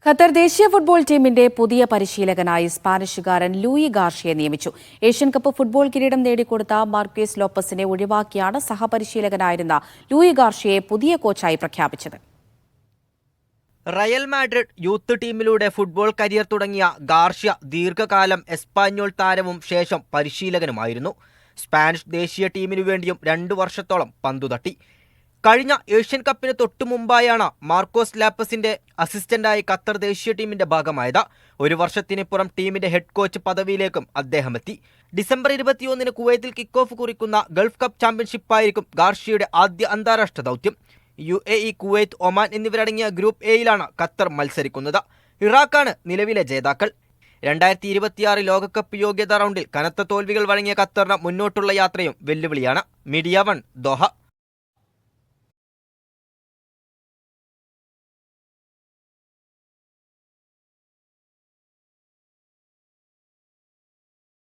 Qatar ദേശീയ football ടീമിന്റെ പുതിയ പരിശീലകനായി സ്പാനിഷുകാരൻ ലൂയി ഗാർഷ്യയെ നിയമിച്ചു. ഏഷ്യൻ കപ്പ് ഫുട്ബോൾ കിരീടം നേടിക്കൊടുത്ത മാർക്വേസ് ലോപ്പസിനെ ഒഴിവാക്കിയാണ് സഹപരിശീലകനായിരുന്ന ലൂയി ഗാർഷ്യയെ പുതിയ കോച്ചായി പ്രഖ്യാപിച്ചത്. റയൽ മാഡ്രിഡ് യൂത്ത് ടീമിലൂടെ ഫുട്ബോൾ കരിയർ തുടങ്ങിയ ഗാർഷ്യ ദീർഘകാലം എസ്പാന്യോൾ താരവും ശേഷം പരിശീലകനുമായിരുന്നു. സ്പാനിഷ് ദേശീയ ടീമിനു വേണ്ടിയും 2 വർഷത്തോളം പന്തുതട്ടി. കഴിഞ്ഞ ഏഷ്യൻ കപ്പിന് തൊട്ടുമുമ്പായാണ് മാർക്കോസ് ലാപ്പസിന്റെ അസിസ്റ്റന്റായി ഖത്തർ ദേശീയ ടീമിന്റെ ഭാഗമായത്. 1 വർഷത്തിനിപ്പുറം ടീമിന്റെ ഹെഡ് കോച്ച് പദവിയിലേക്കും അദ്ദേഹം എത്തി. ഡിസംബർ 21 കുവൈത്തിൽ കിക്ക് ഓഫ് കുറിക്കുന്ന ഗൾഫ് കപ്പ് ചാമ്പ്യൻഷിപ്പായിരിക്കും ഗാർഷ്യയുടെ ആദ്യ അന്താരാഷ്ട്ര ദൗത്യം. UAE, കുവൈത്ത്, ഒമാൻ എന്നിവരടങ്ങിയ ഗ്രൂപ്പ് എയിലാണ് ഖത്തർ മത്സരിക്കുന്നത്. ഇറാഖാണ് നിലവിലെ ജേതാക്കൾ. 2026 ലോകകപ്പ് യോഗ്യതാ റൗണ്ടിൽ കനത്ത തോൽവികൾ വഴങ്ങിയ ഖത്തറിന് മുന്നോട്ടുള്ള യാത്രയും വെല്ലുവിളിയാണ്. Media 1 Doha.